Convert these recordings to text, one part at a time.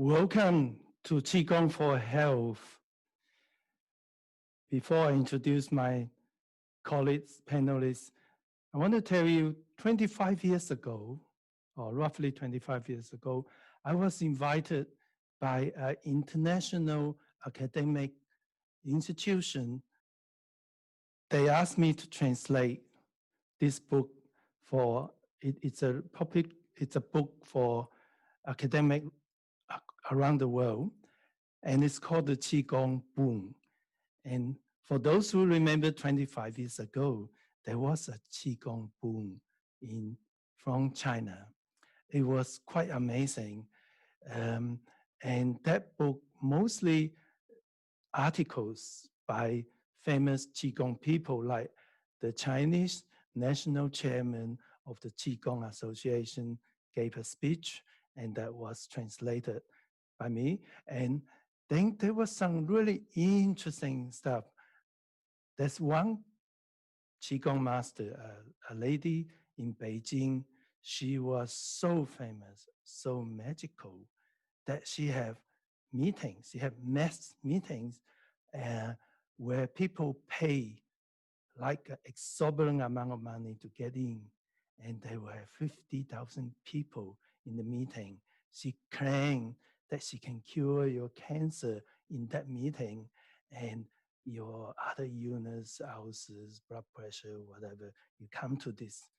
Welcome to Qigong for Health. Before I introduce my colleagues, panelists, I want to tell you 25 years ago, or roughly 25 years ago, I was invited by an international academic institution. They asked me to translate this book for, it's a book for academic around the world, and it's called the Qigong Boom. And for those who remember 25 years ago, there was a Qigong boom from China. It was quite amazing. And that book, mostly articles by famous Qigong people like the Chinese national chairman of the Qigong Association gave a speech, and that was translated by me. And then there was some really interesting stuff. There's one Qigong master, a lady in Beijing. She was so famous, so magical, that she had meetings. She had mass meetings where people pay like an exorbitant amount of money to get in. And there were 50,000 people in the meeting. She claimed that she can cure your cancer in that meeting, and your other illness, ulcers, blood pressure, whatever, you come to this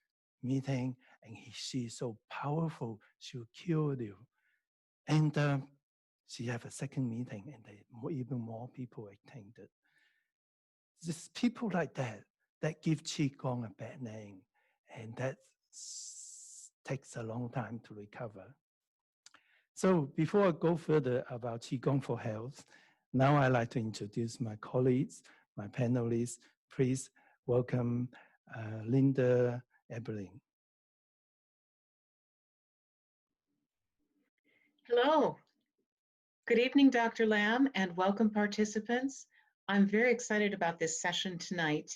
meeting and she is so powerful, she'll cure you. And she have a second meeting, and even more people attended. Just people like that give Qigong a bad name, and that takes a long time to recover. So before I go further about Qigong for Health, now I'd like to introduce my colleagues, my panelists. Please welcome Linda Eberling. Hello. Good evening, Dr. Lam, and welcome participants. I'm very excited about this session tonight.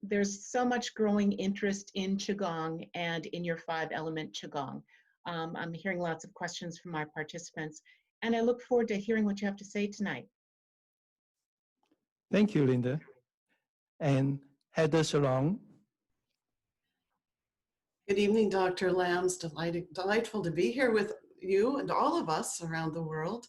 There's so much growing interest in Qigong and in your 5-element Qigong. I'm hearing lots of questions from my participants, and I look forward to hearing what you have to say tonight. Thank you, Linda. And Heather Shalom. Good evening, Dr. Lam. It's delightful to be here with you and all of us around the world.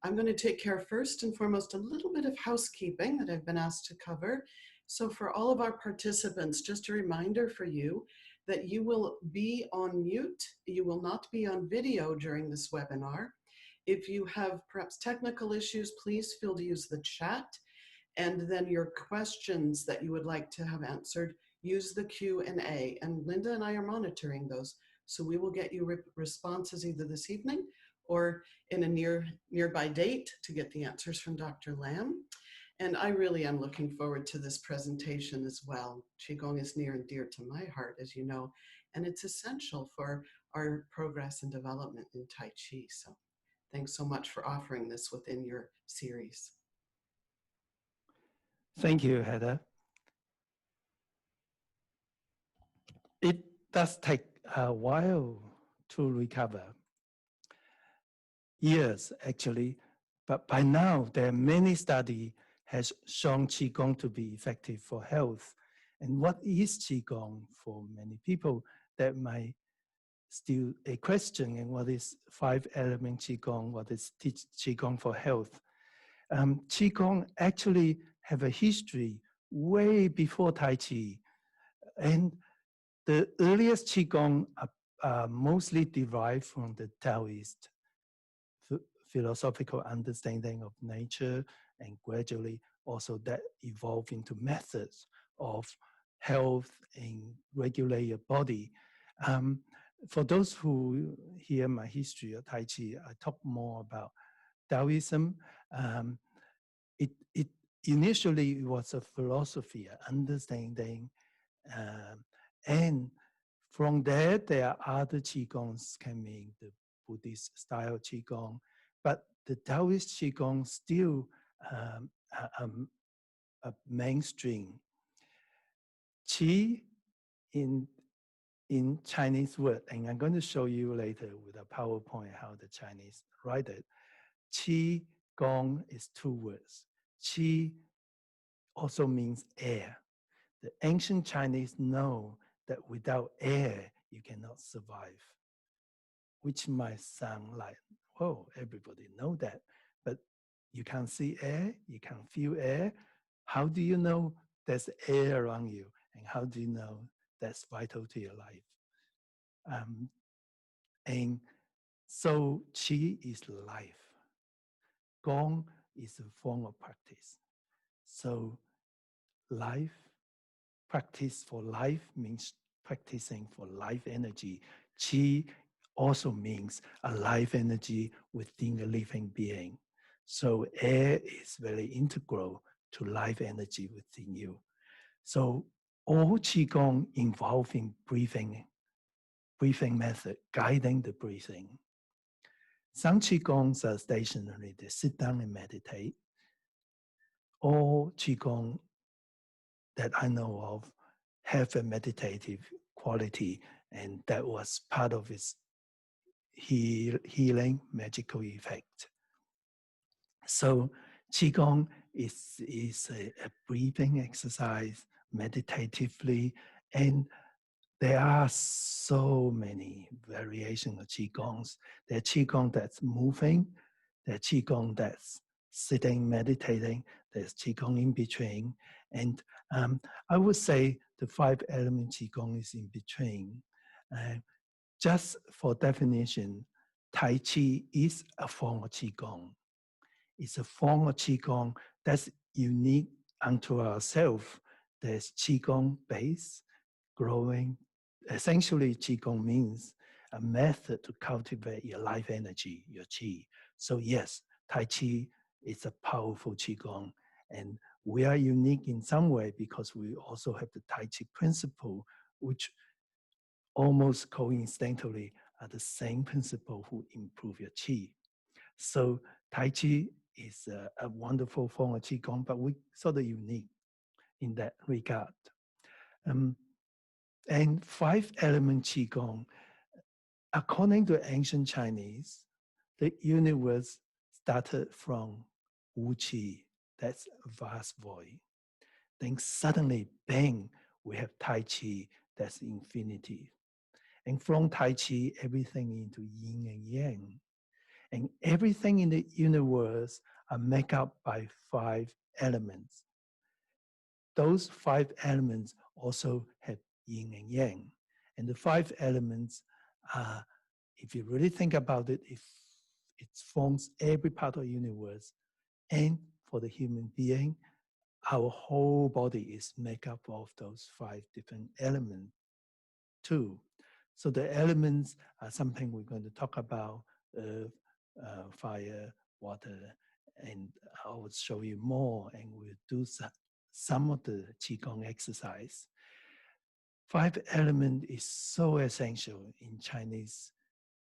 I'm going to take care first and foremost a little bit of housekeeping that I've been asked to cover. So for all of our participants, just a reminder for you that you will be on mute. You will not be on video during this webinar. If you have perhaps technical issues, please feel to use the chat. And then your questions that you would like to have answered, use the Q&A. And Linda and I are monitoring those. So we will get you responses either this evening or in a nearby date to get the answers from Dr. Lam. And I really am looking forward to this presentation as well. Qigong is near and dear to my heart, as you know, and it's essential for our progress and development in Tai Chi. So thanks so much for offering this within your series. Thank you, Heather. It does take a while to recover. Years, actually, but by now there are many studies has shown Qigong to be effective for health. And what is Qigong for many people? That might still a question. And what is 5-element Qigong? What is Qigong for health? Qigong actually have a history way before Tai Chi. And the earliest Qigong are mostly derived from the Taoist philosophical understanding of nature, and gradually also that evolved into methods of health and regulate your body. For those who hear my history of Tai Chi, I talk more about Taoism. It initially was a philosophy, an understanding, and from there are other Qigongs coming, the Buddhist style Qigong, but the Taoist Qigong still a mainstream. Qi in Chinese word, and I'm going to show you later with a PowerPoint how the Chinese write it. Qi Gong is 2 words. Qi also means air. The ancient Chinese know that without air, you cannot survive, which might sound like, whoa, everybody know that. But you can't see air, you can't feel air. How do you know there's air around you? And how do you know that's vital to your life? And so Qi is life. Gong is a form of practice. So life, practice for life means practicing for life energy. Qi also means a life energy within a living being. So air is very integral to life energy within you. So all Qigong involving breathing method, guiding the breathing. Some Qigongs are stationary, they sit down and meditate. All Qigong that I know of have a meditative quality, and that was part of its healing magical effect. So Qigong is a breathing exercise meditatively, and there are so many variations of Qigongs. There are Qigong that's moving, there are Qigong that's sitting, meditating, there's Qigong in between. And I would say the 5-element Qigong is in between. Just for definition, Tai Chi is a form of Qigong. It's a form of Qigong that's unique unto ourselves. There's Qigong base, growing. Essentially, Qigong means a method to cultivate your life energy, your Qi. So yes, Tai Chi is a powerful Qigong. And we are unique in some way because we also have the Tai Chi principle, which almost coincidentally are the same principle who improve your Qi. So Tai Chi is a wonderful form of Qigong, but we sort of unique in that regard. And 5-element Qigong, according to ancient Chinese, the universe started from Wu Qi, that's vast void. Then suddenly, bang, we have Tai Chi, that's infinity. And from Tai Chi, everything into yin and yang. And everything in the universe are made up by 5 elements. Those 5 elements also have yin and yang. And the 5 elements are, if you really think about it, it forms every part of the universe. And for the human being, our whole body is made up of those 5 different elements too. So the elements are something we're going to talk about: earth, fire, water, and I will show you more, and we'll do some of the Qigong exercise. 5 element is so essential in Chinese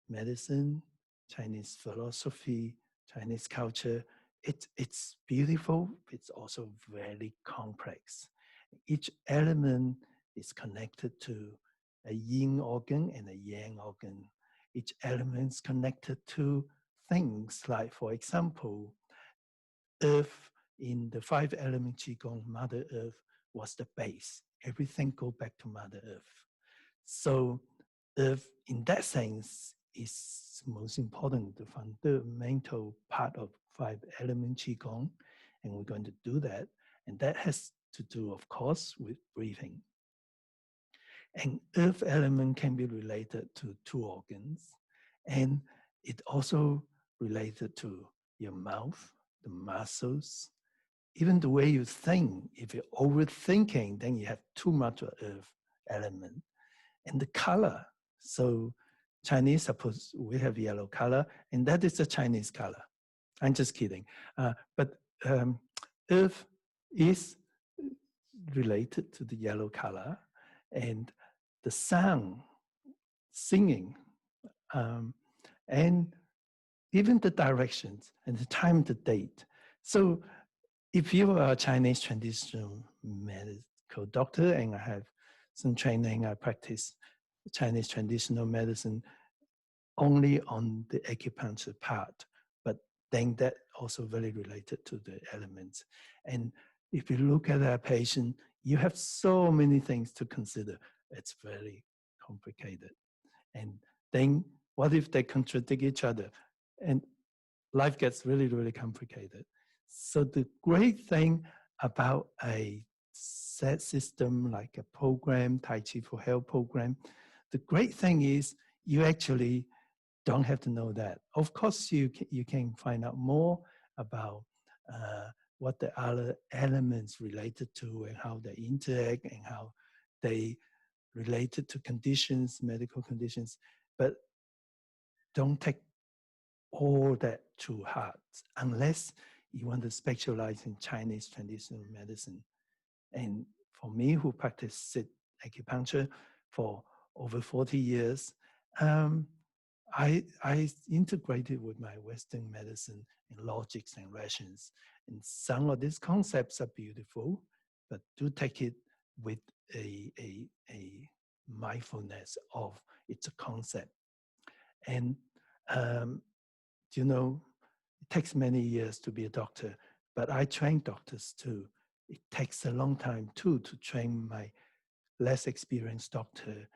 medicine, Chinese philosophy, Chinese culture. It's beautiful, it's also very complex. Each element is connected to a yin organ and a yang organ. Each element is connected to things like, for example, earth. In the 5-element Qigong, Mother Earth was the base. Everything go back to Mother Earth. So earth, in that sense, is most important, the fundamental part of 5-element Qigong, and we're going to do that. And that has to do, of course, with breathing. And earth element can be related to 2 organs, and it also related to your mouth, the muscles, even the way you think. If you're overthinking, then you have too much of earth element. And the color. So Chinese, suppose we have yellow color, and that is the Chinese color. I'm just kidding. But earth is related to the yellow color, and the sound, singing, and even the directions and the time, the date. So if you are a Chinese traditional medical doctor, and I have some training, I practice Chinese traditional medicine only on the acupuncture part, but then that also very related to the elements. And if you look at a patient, you have so many things to consider. It's very complicated. And then what if they contradict each other? And life gets really, really complicated. So the great thing about a set system like a program, Tai Chi for Health program, the great thing is you actually don't have to know that. Of course, you can find out more about what the other elements related to and how they interact and how they related to conditions, medical conditions, but don't take all that to heart unless you want to specialize in Chinese traditional medicine. And for me, who practiced acupuncture for over 40 years, I integrated with my Western medicine in logics and rations. And some of these concepts are beautiful, but do take it with a mindfulness of its a concept. And you know, it takes many years to be a doctor, but I train doctors too. It takes a long time too to train my less experienced doctor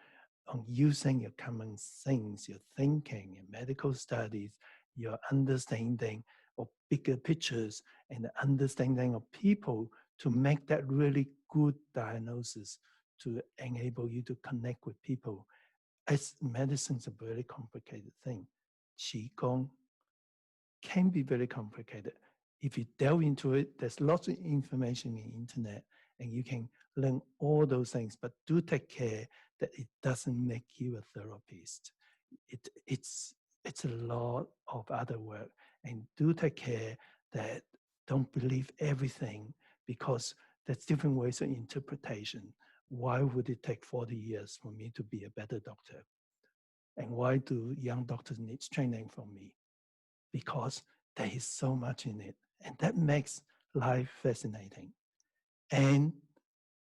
on using your common sense, your thinking, your medical studies, your understanding of bigger pictures and the understanding of people to make that really good diagnosis to enable you to connect with people. As medicine's a very complicated thing. Qigong can be very complicated. If you delve into it, there's lots of information in the internet and you can learn all those things, but do take care that it doesn't make you a therapist. It's a lot of other work, and do take care that don't believe everything because there's different ways of interpretation. Why would it take 40 years for me to be a better doctor? And why do young doctors need training from me? Because there is so much in it. And that makes life fascinating. And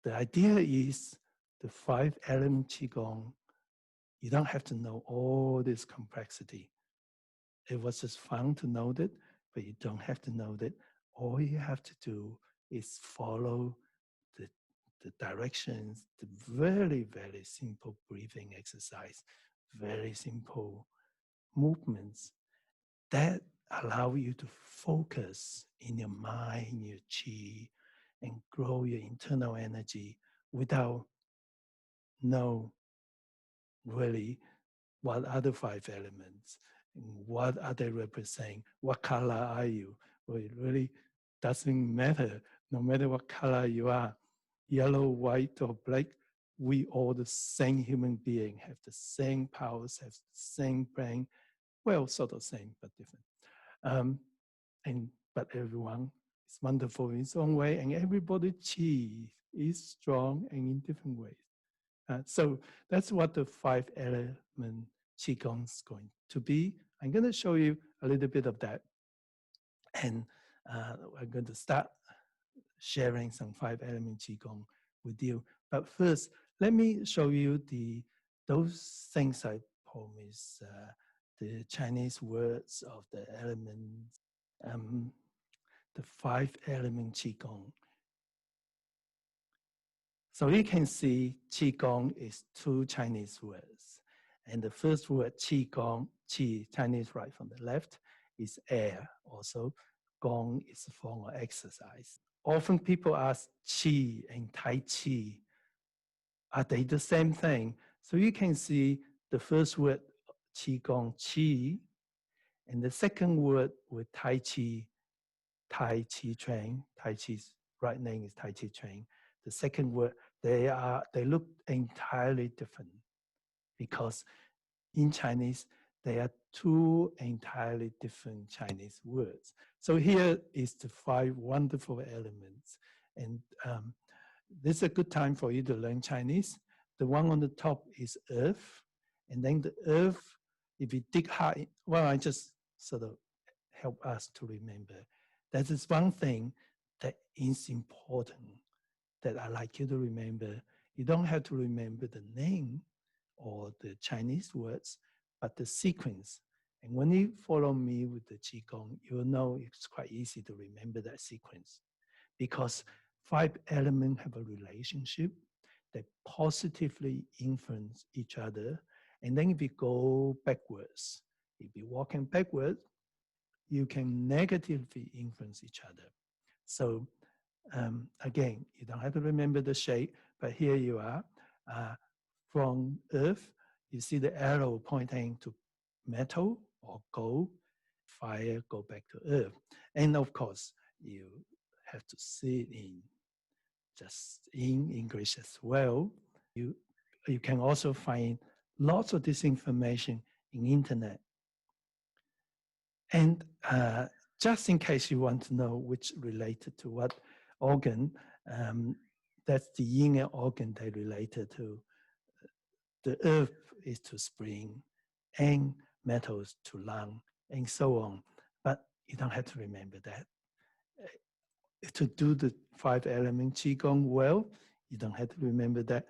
the idea is the 5-element Qigong, you don't have to know all this complexity. It was just fun to know that, but you don't have to know that. All you have to do is follow the directions, the very, very simple breathing exercise, very simple movements that allow you to focus in your mind, your chi, and grow your internal energy without know really what are the 5 elements, what are they representing, what color are you. Well, it really doesn't matter, no matter what color you are, yellow, white, or black, we all the same human being, have the same powers, have the same brain, well, sort of same, but different. But everyone is wonderful in its own way, and everybody chi is strong and in different ways. So that's what the 5-element Qigong is going to be. I'm going to show you a little bit of that. And I'm going to start sharing some 5-element Qigong with you. But first, let me show you those things I promised, the Chinese words of the elements, the 5-element Qigong. So you can see Qigong is 2 Chinese words. And the first word, Qigong, Qi, Chinese right from the left, is air also. Gong is a form of exercise. Often people ask Qi and Tai Chi, are they the same thing? So you can see the first word, Qigong, Qi, and the second word with Tai Chi, Tai Chi Chuan. Tai Chi's right name is Tai Chi Chuan. The second word, they look entirely different because in Chinese, there are 2 entirely different Chinese words. So here is the 5 wonderful elements. And this is a good time for you to learn Chinese. The one on the top is earth. And then the earth, if you dig hard, well, I just sort of help us to remember. That is one thing that is important that I like you to remember. You don't have to remember the name or the Chinese words, but the sequence. And when you follow me with the Qigong, you'll know it's quite easy to remember that sequence because 5 elements have a relationship that positively influence each other. And then if you go backwards, if you're walking backwards, you can negatively influence each other. So again, you don't have to remember the shape, but here you are. From earth, you see the arrow pointing to metal or gold, fire go back to earth. And of course, you have to see it in just in English as well. You can also find lots of this information in internet. And just in case you want to know which related to what organ, that's the inner organ they related to. The earth is to spring, and metals to lung, and so on. But you don't have to remember that. To do the 5 element Qigong well, you don't have to remember that.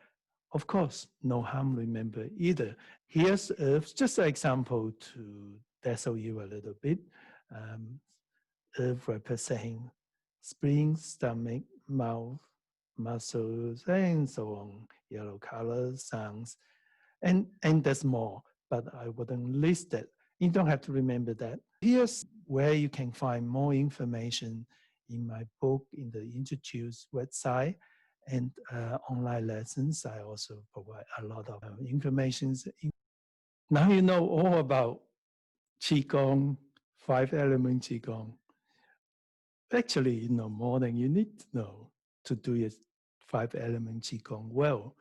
Of course, no harm remember either. Here's earth, just an example to dazzle you a little bit. Earth representing spleen, stomach, mouth, muscles, and so on. Yellow color, sounds, and there's more, but I wouldn't list it. You don't have to remember that. Here's where you can find more information in my book, in the Introduce website, and online lessons. I also provide a lot of information. Now you know all about Qigong, 5 element Qigong. Actually, you know more than you need to know to do your 5 element Qigong well.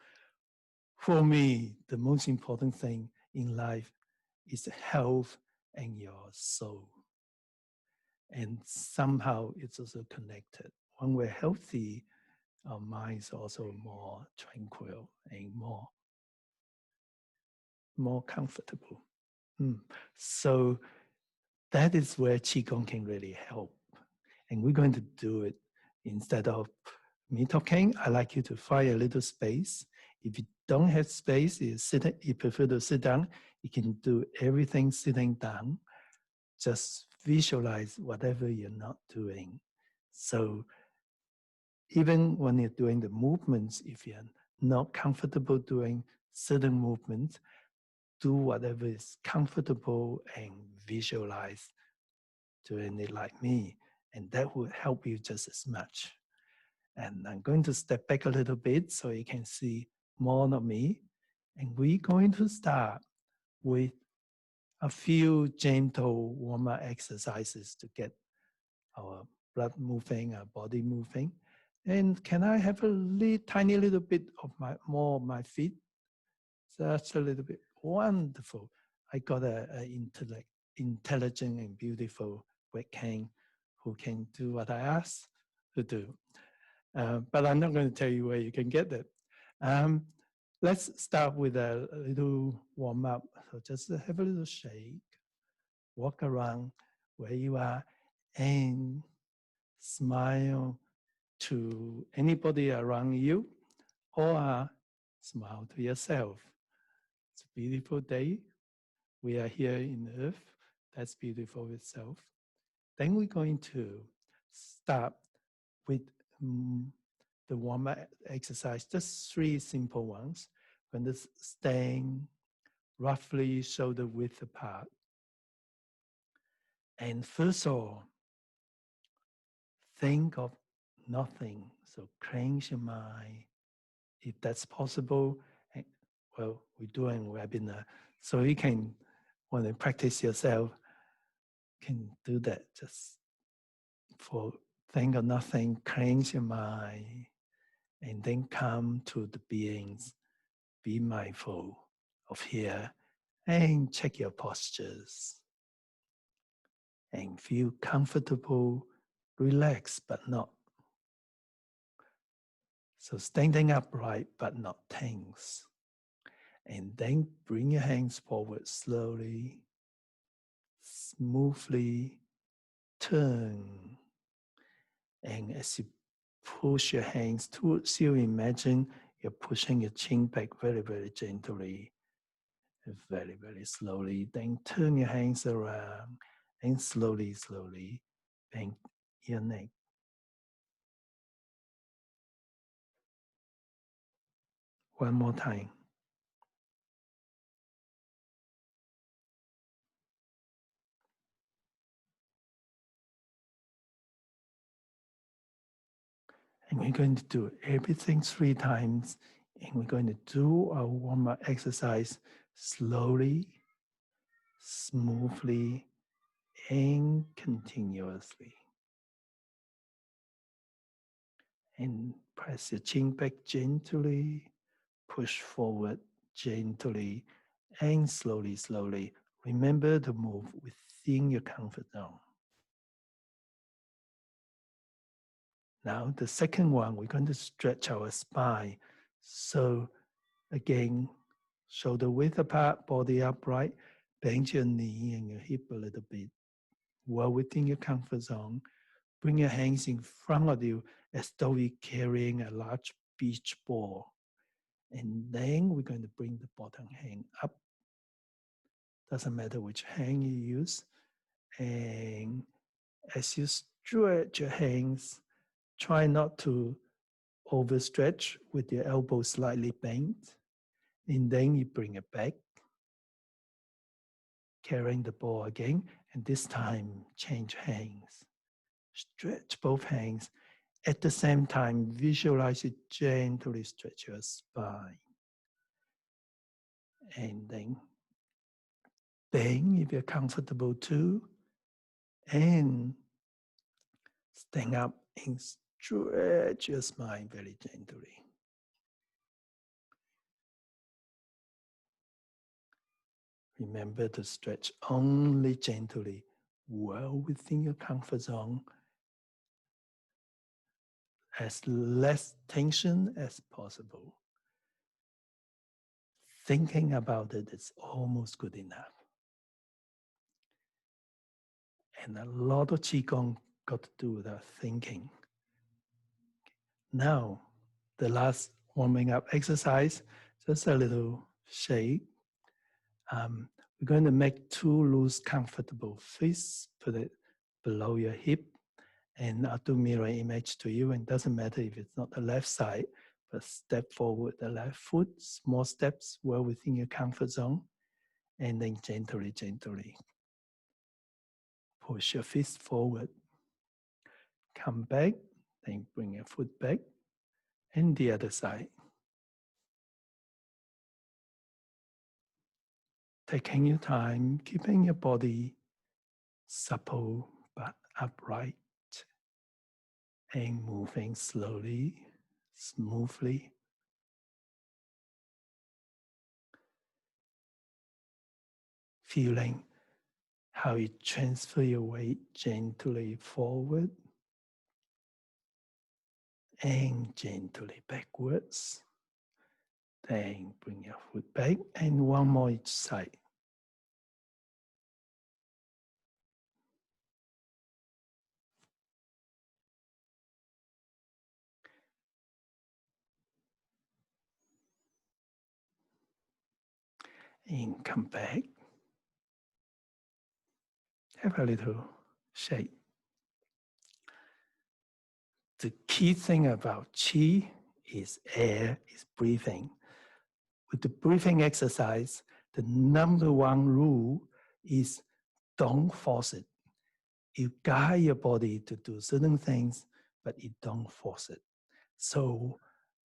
For me, the most important thing in life is health and your soul. And somehow it's also connected. When we're healthy, our mind is also more tranquil and more comfortable. So that is where Qigong can really help. And we're going to do it instead of me talking. I like you to find a little space. If you don't have space, you prefer to sit down, you can do everything sitting down. Just visualize whatever you're not doing. So even when you're doing the movements, if you're not comfortable doing certain movements, do whatever is comfortable and visualize doing it like me. And that will help you just as much. And I'm going to step back a little bit so you can see more of me. And we're going to start with a few gentle warm-up exercises to get our blood moving, our body moving. And can I have a tiny little bit of more of my feet? Just a little bit. Wonderful. I got an intelligent and beautiful webcam who can do what I asked to do. But I'm not going to tell you where you can get that. Let's start with a little warm up. So just have a little shake, walk around where you are, and smile to anybody around you, or smile to yourself. It's a beautiful day. We are here in Earth. That's beautiful itself. Then we're going to start with the warm-up exercise, just 3 simple ones. We're going to stand roughly shoulder width apart. And first of all, think of nothing. So cleanse your mind. If that's possible, well, we're doing webinar, so you can, when you practice yourself, can do that. Just for think of nothing, cleanse your mind, and then come to the beings. Be mindful of here and check your postures. And feel comfortable, relaxed, but not. So standing upright, but not tense. And then bring your hands forward slowly, smoothly, turn. And as you push your hands towards you, imagine you're pushing your chin back very, very gently. Very, very slowly. Then turn your hands around and slowly, slowly bend your neck. One more time. And we're going to do everything 3 times. And we're going to do our warm-up exercise slowly, smoothly, and continuously. And press your chin back gently, push forward gently, and slowly, slowly. Remember to move within your comfort zone. Now, the second one, we're going to stretch our spine. So, again, shoulder width apart, body upright, bend your knee and your hip a little bit. Well within your comfort zone. Bring your hands in front of you as though you're carrying a large beach ball. And then we're going to bring the bottom hand up. Doesn't matter which hand you use. And as you stretch your hands, try not to overstretch with your elbow slightly bent. And then you bring it back, carrying the ball again. And this time, change hands. Stretch both hands. At the same time, visualize it gently stretch your spine. And then bend if you're comfortable too. And stand up and stretch your spine very gently. Remember to stretch only gently, well within your comfort zone. As less tension as possible. Thinking about it is almost good enough. And a lot of Qigong got to do with our thinking. Now, the last warming up exercise, just a little shake. We're going to make 2 loose, comfortable fists, put it below your hip, and I'll do mirror image to you. And it doesn't matter if it's not the left side, but step forward the left foot, small steps well within your comfort zone, and then gently, gently push your fist forward. Come back, then bring your foot back, and the other side. Taking your time, keeping your body supple but upright, and moving slowly, smoothly. Feeling how you transfer your weight gently forward and gently backwards. Then bring your foot back and one more each side. And come back. Have a little shake. The key thing about Qi is air, is breathing. With the breathing exercise, the number 1 rule is don't force it. You guide your body to do certain things, but you don't force it. So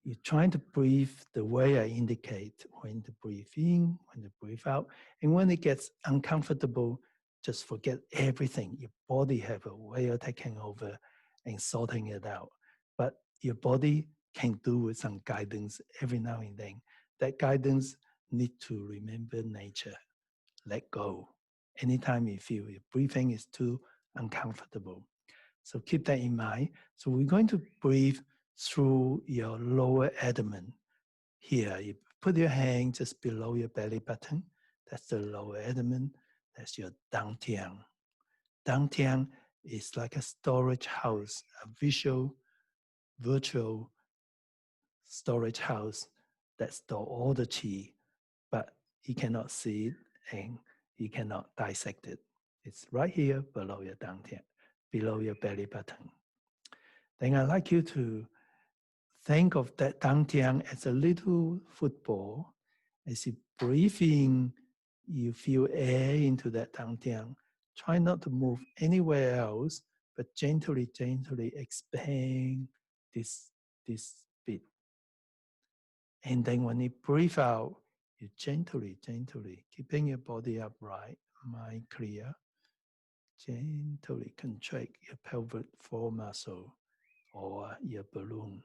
you're trying to breathe the way I indicate, when to breathe in, when to breathe out. And when it gets uncomfortable, just forget everything. Your body have a way of taking over and sorting it out. But your body can do with some guidance every now and then. That guidance need to remember nature. Let go. Anytime you feel your breathing is too uncomfortable. So keep that in mind. So we're going to breathe through your lower abdomen. Here, you put your hand just below your belly button. That's the lower abdomen. That's your dantian. Dantian is like a storage house, a virtual storage house that store all the qi. But you cannot see it and you cannot dissect it. It's right here below your dantian, below your belly button. Then I'd like you to think of that dantian as a little football. As you breathe in, you feel air into that dantian. Try not to move anywhere else, but gently expand this bit. And then when you breathe out, you gently, keeping your body upright, mind clear, gently contract your pelvic floor muscle or your balloon.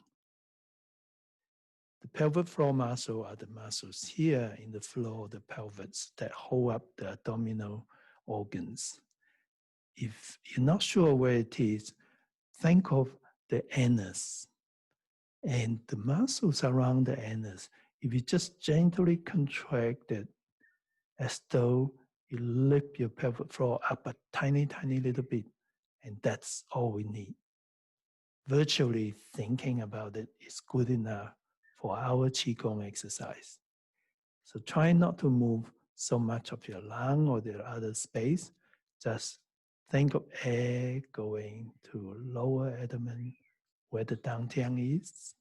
The pelvic floor muscle are the muscles here in the floor of the pelvis that hold up the abdominal organs. If you're not sure where it is, think of the anus and the muscles around the anus. If you just gently contract it as though you lift your pelvic floor up a tiny little bit, and that's all we need. Virtually thinking about it is good enough for our Qigong exercise. So try not to move so much of your lung or the other space. Just think of air going to lower abdomen where the dantian is.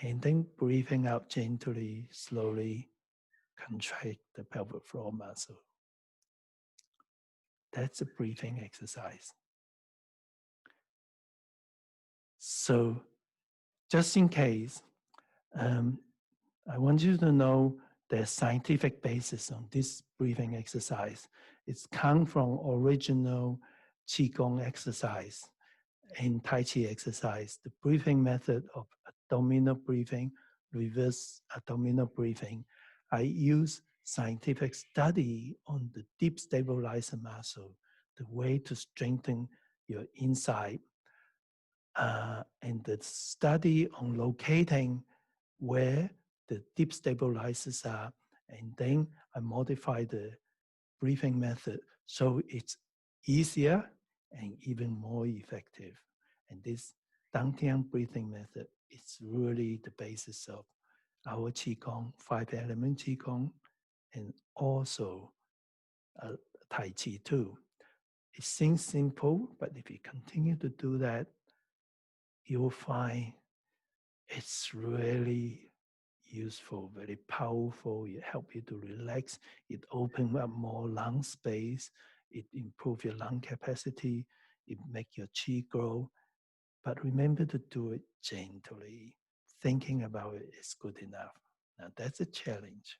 And then breathing out gently, slowly, contract the pelvic floor muscle. That's a breathing exercise. So just in case, I want you to know there's scientific basis on this breathing exercise. It's come from original Qigong exercise and Tai Chi exercise. The breathing method of abdominal breathing, reverse abdominal breathing. I use scientific study on the deep stabilizer muscle, the way to strengthen your inside, and the study on locating where the deep stabilizers are, and then I modify the breathing method so it's easier and even more effective. And this dantian breathing method is really the basis of our Qigong, 5-element Qigong, and also Tai Chi too. It seems simple, but if you continue to do that, you'll find it's really useful, very powerful. It helps you to relax. It opens up more lung space. It improves your lung capacity. It makes your chi grow. But remember to do it gently. Thinking about it is good enough. Now that's a challenge.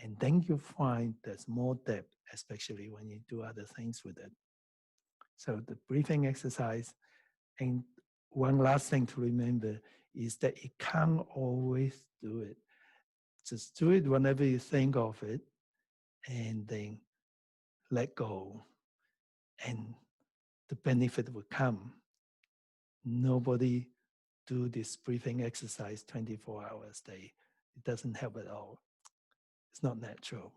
And then you find there's more depth, especially when you do other things with it. So the breathing exercise, and one last thing to remember is that you can't always do it. Just do it whenever you think of it and then let go. And the benefit will come. Nobody do this breathing exercise 24 hours a day. It doesn't help at all. It's not natural.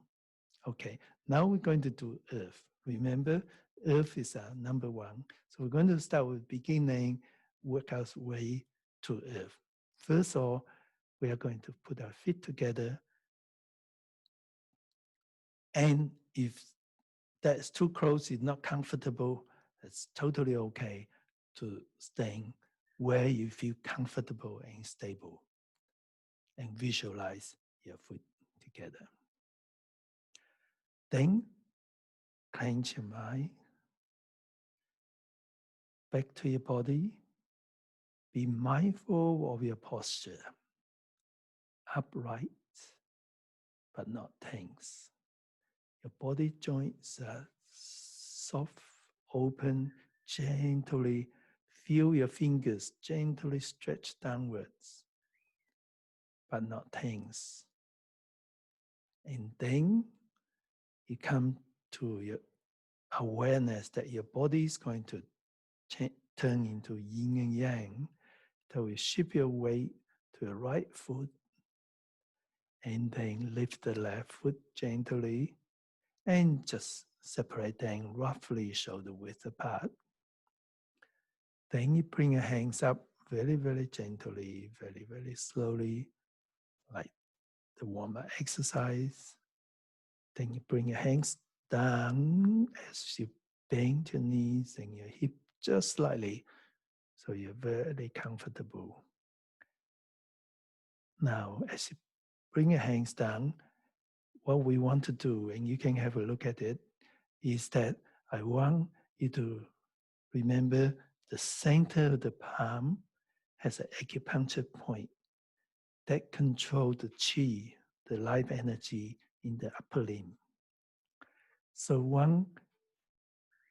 Okay, now we're going to do earth. Remember, earth is our number one. So we're going to start with beginning, work our way to earth. First of all, we are going to put our feet together. And if that's too close, it's not comfortable, it's totally okay to stay where you feel comfortable and stable. And visualize your foot together. Then clench your mind. Back to your body. Be mindful of your posture. Upright, but not tense. Your body joints are soft, open, gently. Feel your fingers gently stretch downwards, but not tense. And then you come to your awareness that your body is going to turn into yin and yang. So you shift your weight to the right foot and then lift the left foot gently and just separate them roughly shoulder width apart. Then you bring your hands up very, very gently, very, very slowly, like the warm-up exercise. Then you bring your hands down as you bend your knees and your hip just slightly, so you're very comfortable. Now, as you bring your hands down, what we want to do, and you can have a look at it, is that I want you to remember the center of the palm has an acupuncture point that controls the qi, the life energy in the upper limb. So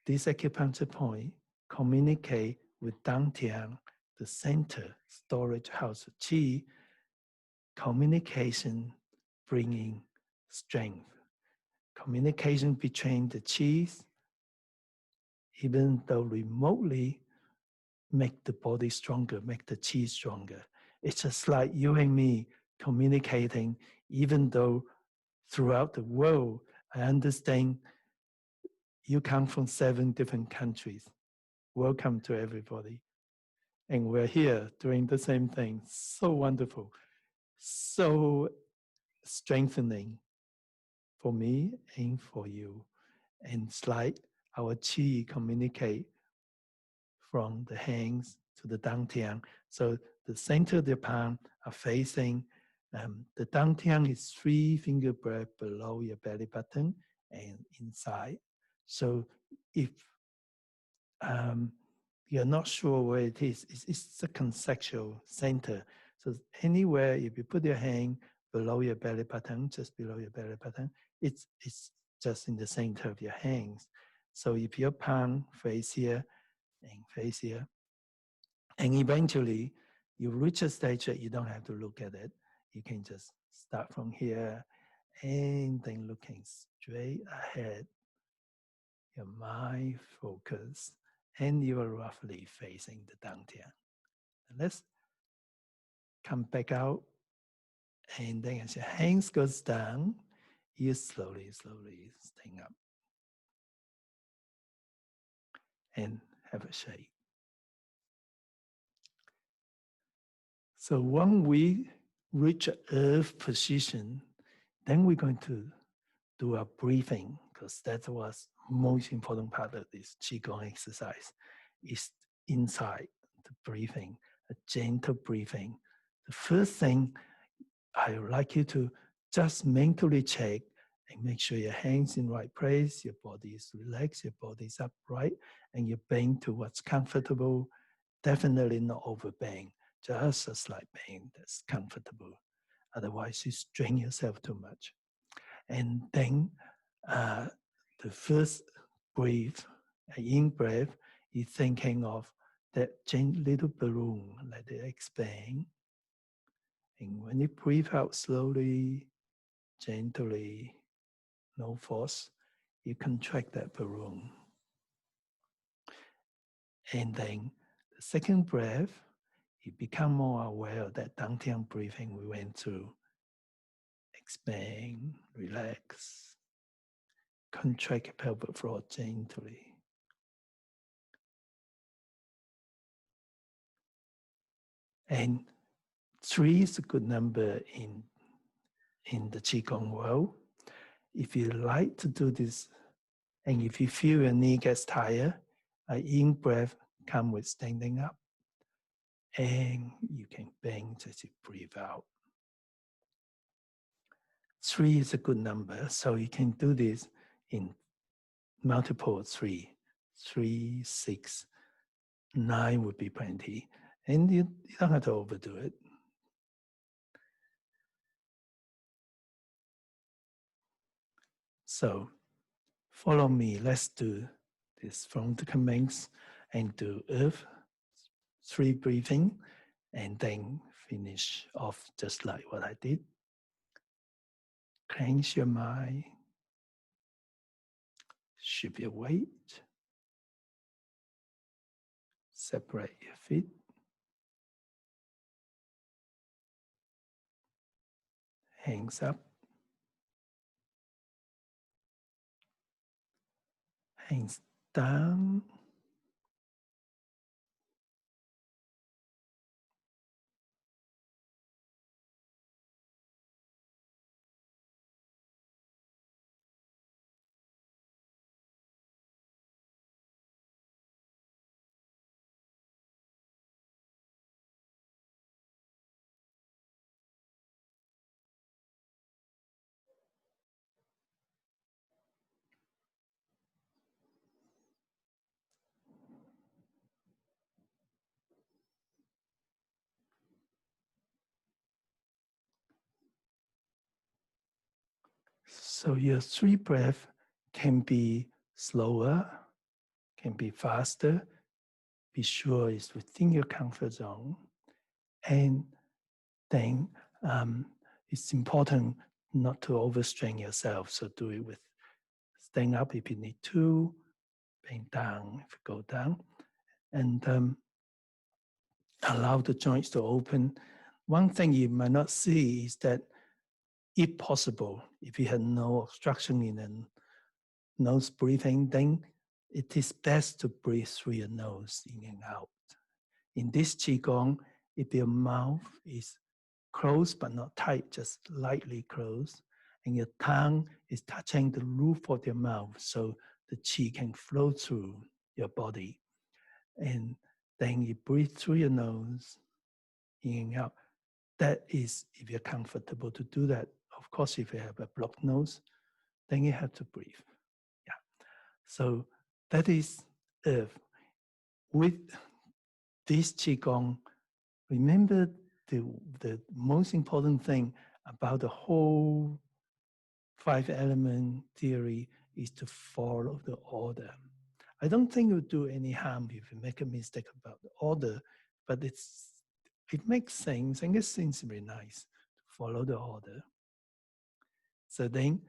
this acupuncture point communicate with dantian, the center storage house of qi, communication bringing strength. Communication between the qis, even though remotely, make the body stronger, make the qi stronger. It's just like you and me communicating, even though throughout the world, I understand you come from 7 different countries. Welcome to everybody. And we're here doing the same thing. So wonderful. So strengthening for me and for you. And it's like our qi communicate from the hands to the dantian. So the center of the palm are facing, the dantian is 3 finger breadth below your belly button and inside. So if you're not sure where it is, it's a conceptual center. So anywhere, if you put your hand below your belly button, just below your belly button, it's just in the center of your hands. So if your palm face here and face here, and eventually you reach a stage that you don't have to look at it, you can just start from here and then looking straight ahead, your mind focus, and you are roughly facing the dantian. Let's come back out, and then as your hands goes down, you slowly stand up and have a shake. So when we reach earth position, then we're going to do a breathing, because that was most important part of this Qigong exercise, is inside the breathing, a gentle breathing. The first thing I would like you to just mentally check and make sure your hands in right place, your body is relaxed, your body is upright, and you bend to what's comfortable. Definitely not overbend, just a slight bend that's comfortable. Otherwise, you strain yourself too much. And then the first breath, in breath, is thinking of that little balloon, let it expand. And when you breathe out slowly, gently, no force, you contract that balloon. And then the second breath, you become more aware of that dantian breathing we went through. Expand, relax, contract your pelvic floor gently. And 3 is a good number in the Qigong world. If you like to do this, and if you feel your knee gets tired, an in breath comes with standing up. And you can bend as you breathe out. 3 is a good number, so you can do this in multiple 3. 3, 6, 9 would be plenty. And you don't have to overdo it. So follow me. Let's do this from the commence and do earth, 3 breathing, and then finish off just like what I did. Cleanse your mind. Shift your weight. Separate your feet. Hands up. Hands down. So your 3 breath can be slower, can be faster. Be sure it's within your comfort zone. And then it's important not to overstrain yourself. So do it with staying up if you need to, bend down if you go down, and allow the joints to open. One thing you might not see is that if possible, if you have no obstruction in the nose breathing, then it is best to breathe through your nose in and out. In this Qigong, if your mouth is closed but not tight, just lightly closed, and your tongue is touching the roof of your mouth so the qi can flow through your body. And then you breathe through your nose, in and out. That is if you're comfortable to do that. Of course, if you have a blocked nose, then you have to breathe. Yeah. So that is with this Qigong, remember the most important thing about the whole 5-element theory is to follow the order. I don't think it would do any harm if you make a mistake about the order, but it makes sense, and it seems very nice to follow the order. So then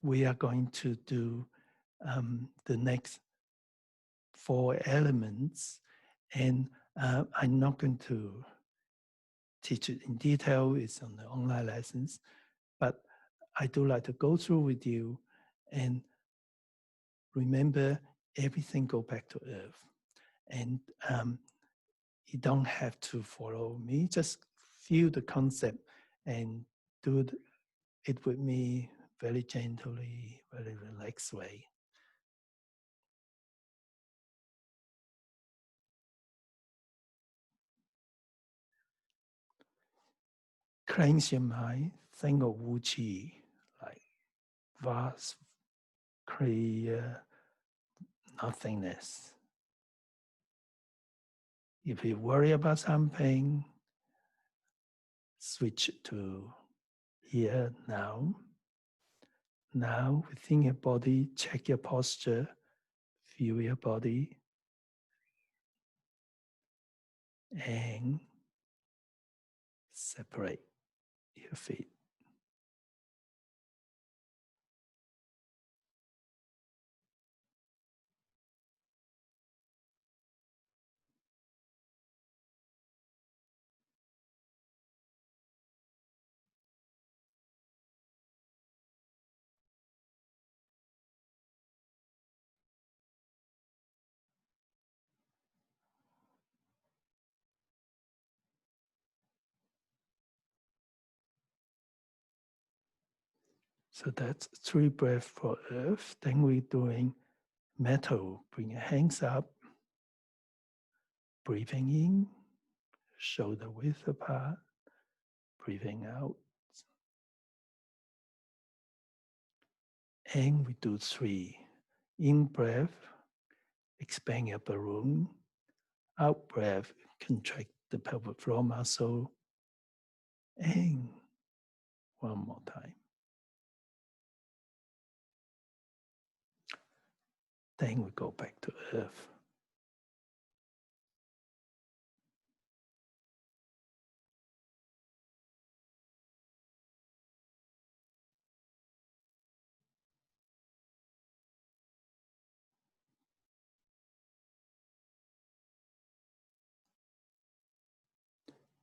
we are going to do the next 4 elements, and I'm not going to teach it in detail. It's on the online lessons, but I do like to go through with you and remember everything go back to earth. And you don't have to follow me, just feel the concept and do it with me very gently, very relaxed way. Cleanse your mind, think of Wu Qi, like vast, clear nothingness. If you worry about something, switch to here, now. Now, within your body, check your posture, feel your body, and separate your feet. So that's 3 breaths for earth. Then we're doing metal. Bring your hands up, breathing in, shoulder width apart, breathing out. And we do 3. In breath, expand your balloon. Out breath, contract the pelvic floor muscle. And one more time. Then we go back to earth.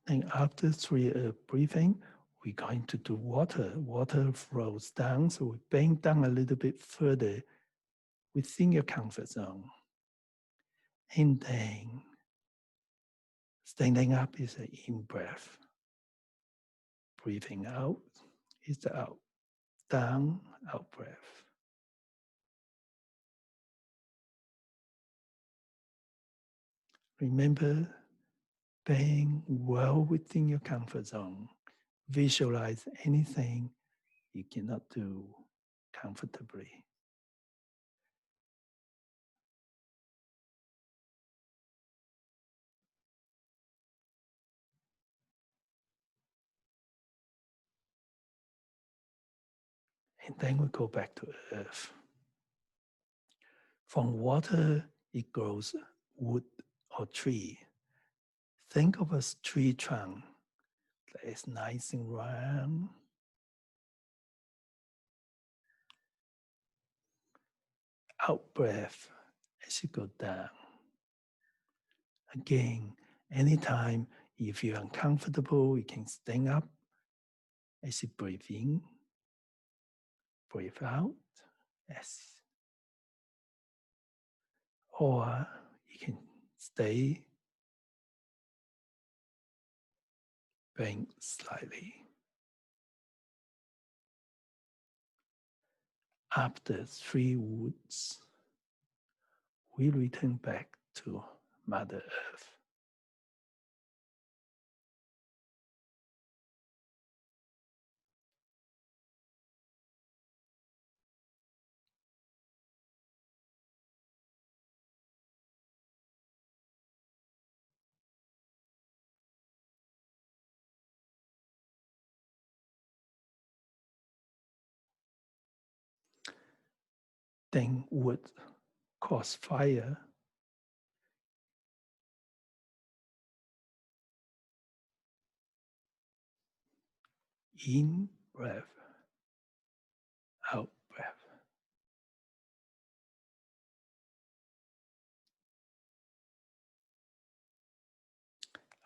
And after 3 breathing, we're going to do water. Water flows down, so we bend down a little bit further within your comfort zone. And then standing up is an in breath. Breathing out is the out. Down, out breath. Remember being well within your comfort zone. Visualize anything you cannot do comfortably. And then we go back to earth. From water, it grows wood or tree. Think of a tree trunk that is nice and round. Out breath as you go down. Again, anytime you feel uncomfortable, you can stand up as you breathe in, breathe out, as, or you can stay, bend slightly. After 3 woods, we return back to Mother Earth. Then wood cause fire. In breath, out breath.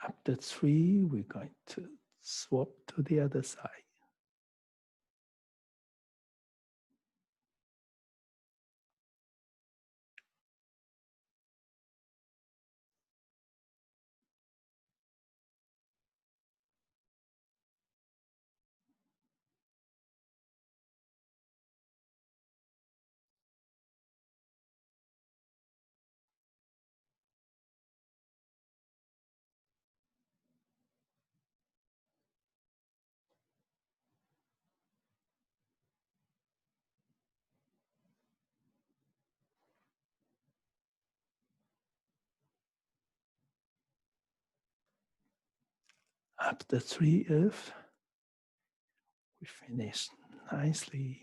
After 3, we're going to swap to the other side. After 3 earth, we finish nicely.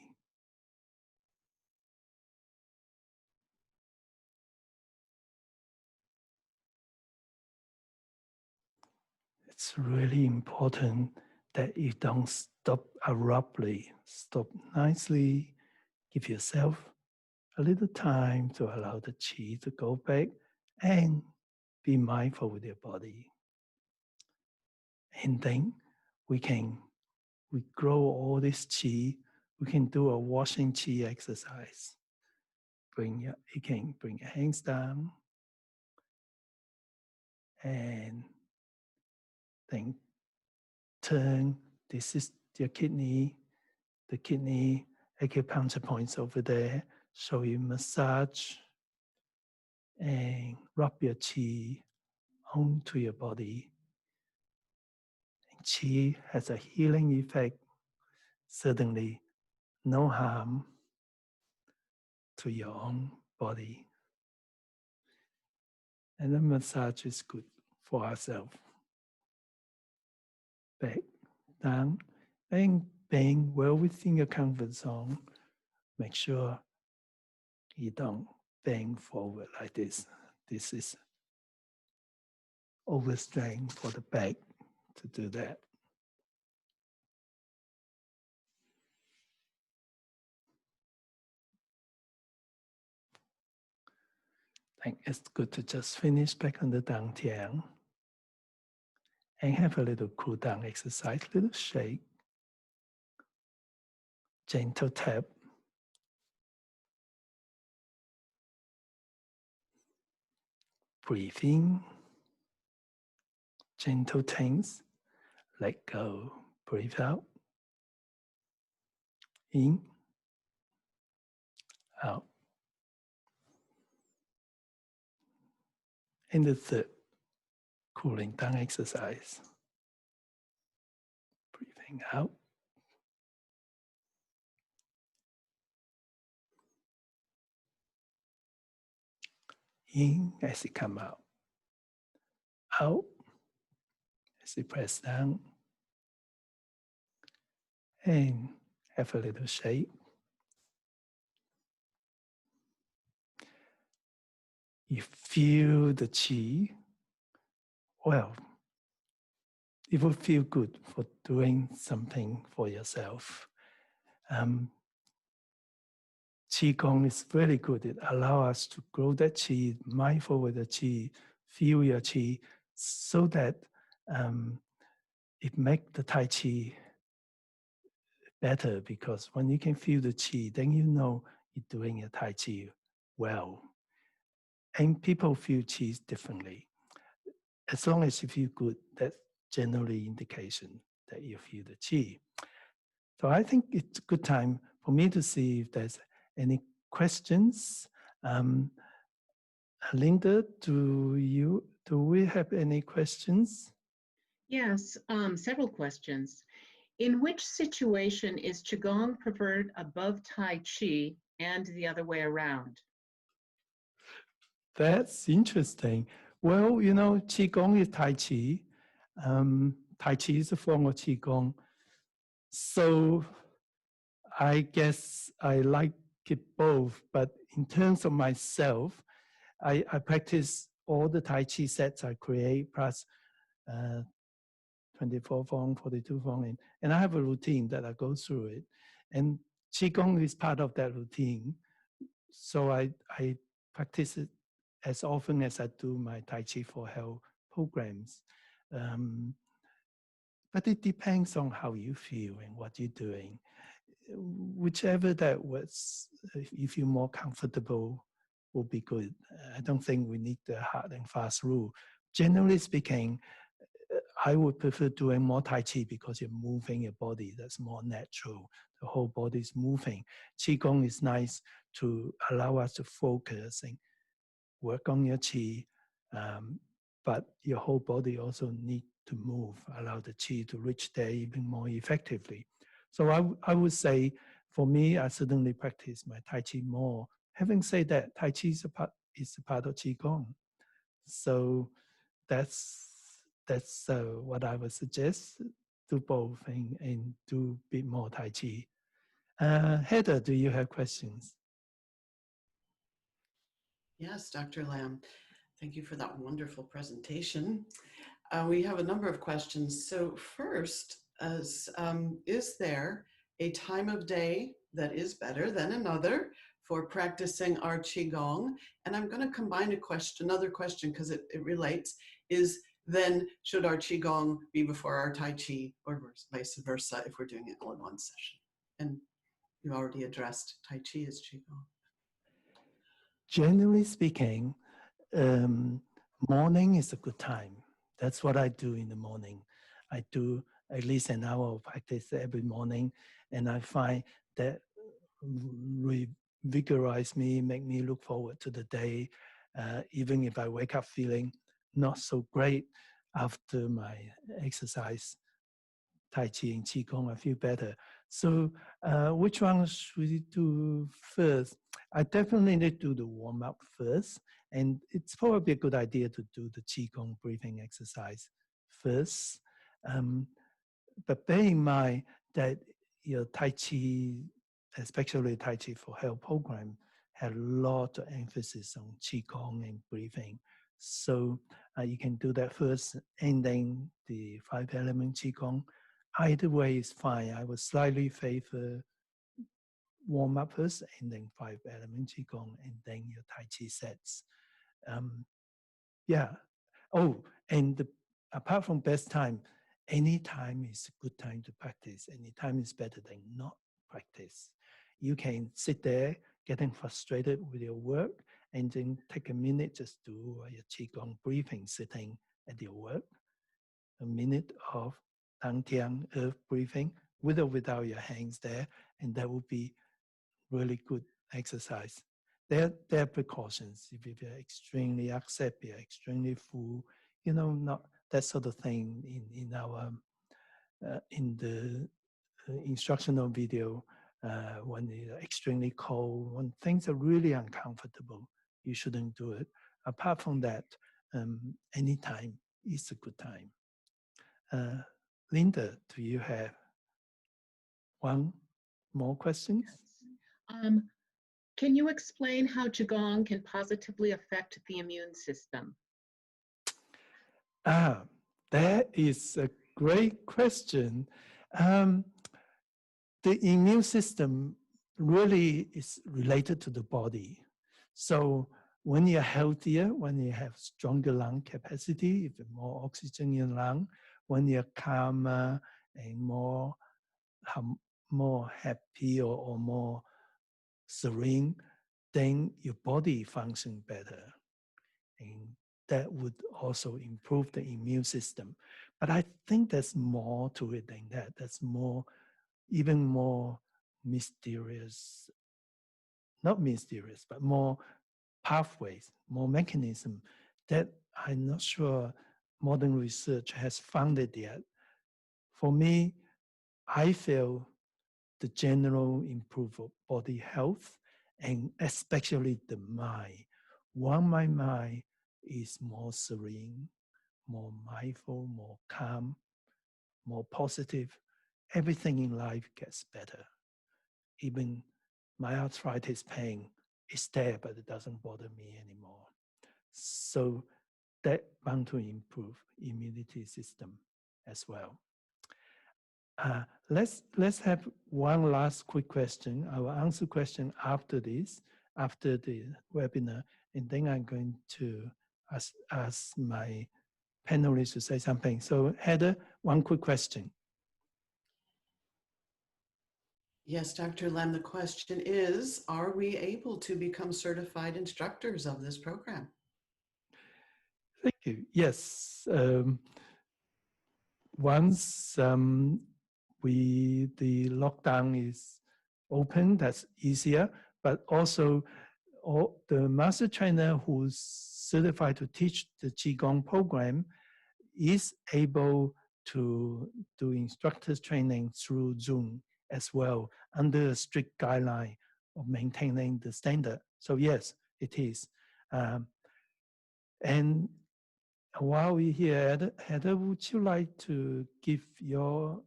It's really important that you don't stop abruptly. Stop nicely. Give yourself a little time to allow the chi to go back and be mindful with your body. And then we grow all this chi. We can do a washing chi exercise. You can bring your hands down and then turn. This is your kidney. The kidney acupuncture points over there. So you massage and rub your chi onto your body. And chi has a healing effect. Certainly no harm to your own body. And the massage is good for ourselves. Back, down, and being well within your comfort zone. Make sure you don't bend forward like this. This is overstrain for the back to do that. I think it's good to just finish back on the dantian and have a little cool down exercise, little shake, gentle tap. Breathe in, gentle tense, let go, breathe out, in, out. And the third, cooling down exercise. Breathing out. In as you come out. Out as you press down. And have a little shake. you feel the qi, well, it will feel good for doing something for yourself. Qigong is very good. It allows us to grow that qi, mindful with the qi, feel your qi, so that it makes the Tai Chi better, because when you can feel the qi, then you know you're doing your Tai Chi well. And people feel qi differently. As long as you feel good, that's generally indication that you feel the qi. So I think it's a good time for me to see if there's any questions. Linda, do we have any questions? Yes, several questions. In which situation is Qigong preferred above Tai Chi and the other way around? That's interesting. Well, you know, Qigong is Tai Chi. Tai Chi is a form of Qigong. So I guess I like it both. But in terms of myself, I practice all the Tai Chi sets I create, plus 24 form, 42 form, and I have a routine that I go through it. And Qigong is part of that routine. So I practice it as often as I do my Tai Chi for Health programs. But it depends on how you feel and what you're doing. Whichever that was, if you feel more comfortable, will be good. I don't think we need the hard and fast rule. Generally speaking, I would prefer doing more Tai Chi because you're moving your body. That's more natural. The whole body is moving. Qigong is nice to allow us to focus and work on your Qi, but your whole body also need to move, allow the Qi to reach there even more effectively. So I would say, for me, I certainly practice my Tai Chi more. Having said that, Tai Chi is a part of Qigong. So that's what I would suggest. Do both and do a bit more Tai Chi. Heather, do you have questions? Yes, Dr. Lam, thank you for that wonderful presentation. We have a number of questions. So first, is there a time of day that is better than another for practicing our Qigong? And I'm going to combine another question because it relates, is then should our Qigong be before our Tai Chi or vice versa if we're doing it all in one session? And you already addressed Tai Chi as Qigong. Generally speaking, morning is a good time. That's what I do in the morning. I do at least an hour of practice every morning, and I find that revigorize me, make me look forward to the day, even if I wake up feeling not so great after my exercise. Tai Chi and Qigong, I feel better. So which one should we do first? I definitely need to do the warm up first. And it's probably a good idea to do the Qigong breathing exercise first. But bear in mind that your Tai Chi, especially Tai Chi for Health program, had a lot of emphasis on Qigong and breathing. So you can do that first and then the 5-element Qigong. Either way is fine. I would slightly favor warm up first and then 5-element Qigong and then your Tai Chi sets. Yeah. Oh, and apart from best time, any time is a good time to practice. Any time is better than not practice. You can sit there getting frustrated with your work and then take a minute, just do your Qigong breathing sitting at your work. A minute of Tang earth breathing with or without your hands there, and that will be really good exercise. There are precautions. If you're extremely upset, you're extremely full, not that sort of thing in our in the instructional video. When you're extremely cold, when things are really uncomfortable, you shouldn't do it. Apart from that, anytime is a good time. Linda, do you have one more question? Yes. Can you explain how Qigong can positively affect the immune system? That is a great question. Um, the immune system really is related to the body. So when you're healthier, when you have stronger lung capacity, if more oxygen in lung, when you're calmer and more happy or more serene, then your body function better. And that would also improve the immune system. But I think there's more to it than that. That's more, even more mysterious, not mysterious, but more pathways, more mechanism that I'm not sure modern research has found it yet. For me, I feel the general improve of body health and especially the mind. When my mind is more serene, more mindful, more calm, more positive, everything in life gets better. Even my arthritis pain is there, but it doesn't bother me anymore. So that bound to improve immunity system as well. Let's have one last quick question. I will answer question after this, after the webinar, and then I'm going to ask my panelists to say something. So Heather, one quick question. Yes, Dr. Lam, the question is, are we able to become certified instructors of this program? Thank you. Yes. Once the lockdown is open, that's easier, but also all the master trainer who's certified to teach the Qigong program is able to do instructors training through Zoom as well, under a strict guideline of maintaining the standard. So yes, it is. And while we're here, Heather, would you like to give your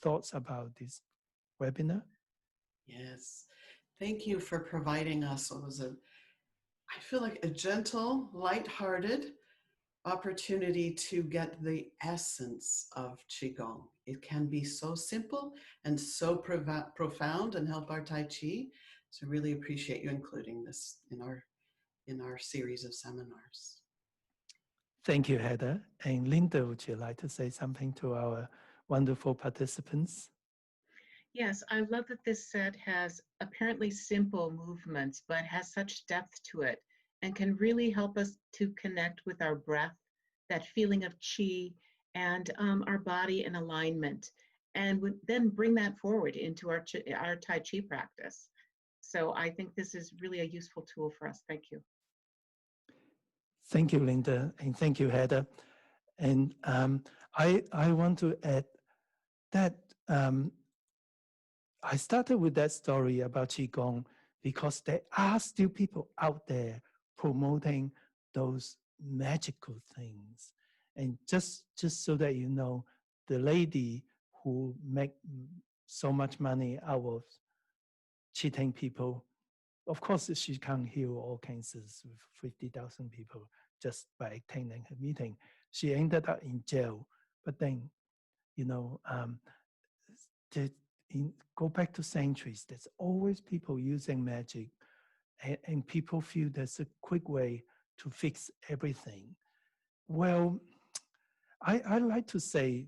thoughts about this webinar? Yes, thank you for providing us. It was I feel like a gentle, lighthearted opportunity to get the essence of Qigong. It can be so simple and so profound and help our Tai Chi. So really appreciate you including this in our series of seminars. Thank you, Heather. And Linda, would you like to say something to our wonderful participants? Yes, I love that this set has apparently simple movements, but has such depth to it and can really help us to connect with our breath, that feeling of qi, and our body in alignment, and then bring that forward into our Tai Chi practice. So I think this is really a useful tool for us. Thank you. Thank you, Linda, and thank you, Heather. And I want to add that I started with that story about Qigong because there are still people out there promoting those magical things. And just so that you know, the lady who make so much money out of cheating people, of course, she can't heal all cancers with 50,000 people just by attending her meeting. She ended up in jail. But then, you know, go back to centuries, there's always people using magic, and people feel there's a quick way to fix everything. Well, I like to say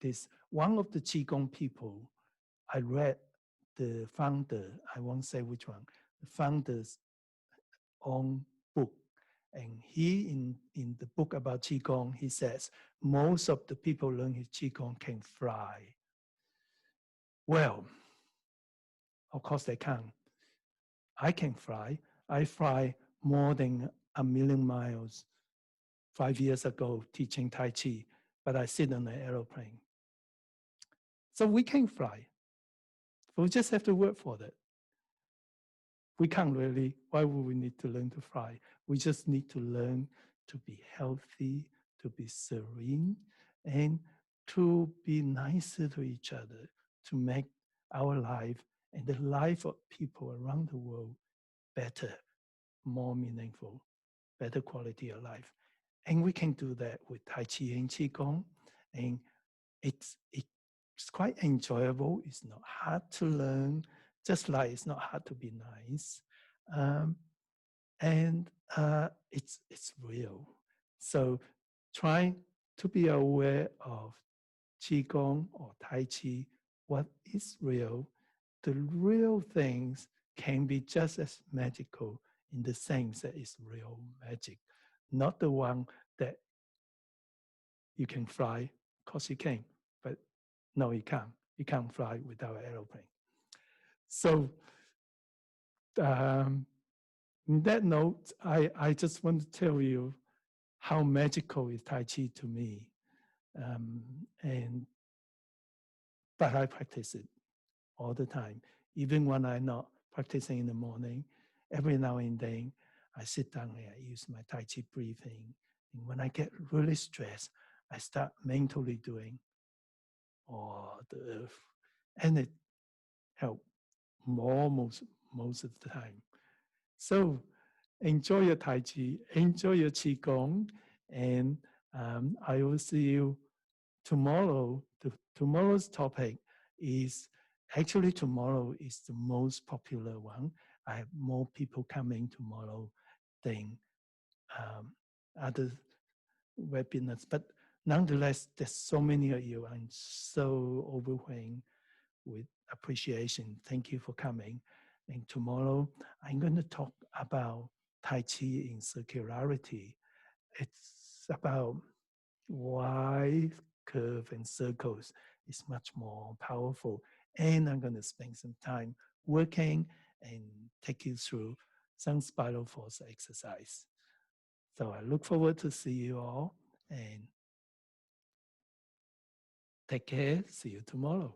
this. One of the Qigong people, I read the founder, I won't say which one, the founder's own book. And he, in the book about Qigong, he says, most of the people learning Qigong can fly. Well, of course they can. I can fly. I fly more than 1,000,000 miles 5 years ago teaching Tai Chi, but I sit on an aeroplane. So we can fly. We just have to work for that. We can't really. Why would we need to learn to fly? We just need to learn to be healthy, to be serene, and to be nicer to each other, to make our life and the life of people around the world better, more meaningful, better quality of life. And we can do that with Tai Chi and Qigong. And it's quite enjoyable. It's not hard to learn, just like it's not hard to be nice. And it's real. So try to be aware of Qigong or Tai Chi, what is real. The real things can be just as magical in the sense that it's real magic, not the one that you can fly. Of course you can, but no, you can't. You can't fly without an aeroplane. So on that note, I just want to tell you how magical is Tai Chi to me. But I practice it all the time. Even when I'm not practicing in the morning, every now and then I sit down and I use my Tai Chi breathing. And when I get really stressed, I start mentally doing all the earth. And it helps most of the time. So enjoy your Tai Chi, enjoy your Qigong, and I will see you tomorrow. Tomorrow's topic is actually tomorrow is the most popular one. I have more people coming tomorrow than other webinars, but nonetheless, there's so many of you. I'm so overwhelmed with appreciation. Thank you for coming. And tomorrow, I'm going to talk about Tai Chi in circularity. It's about why curve and circles is much more powerful. And I'm going to spend some time working and take you through some spiral force exercise. So I look forward to see you all and take care. See you tomorrow.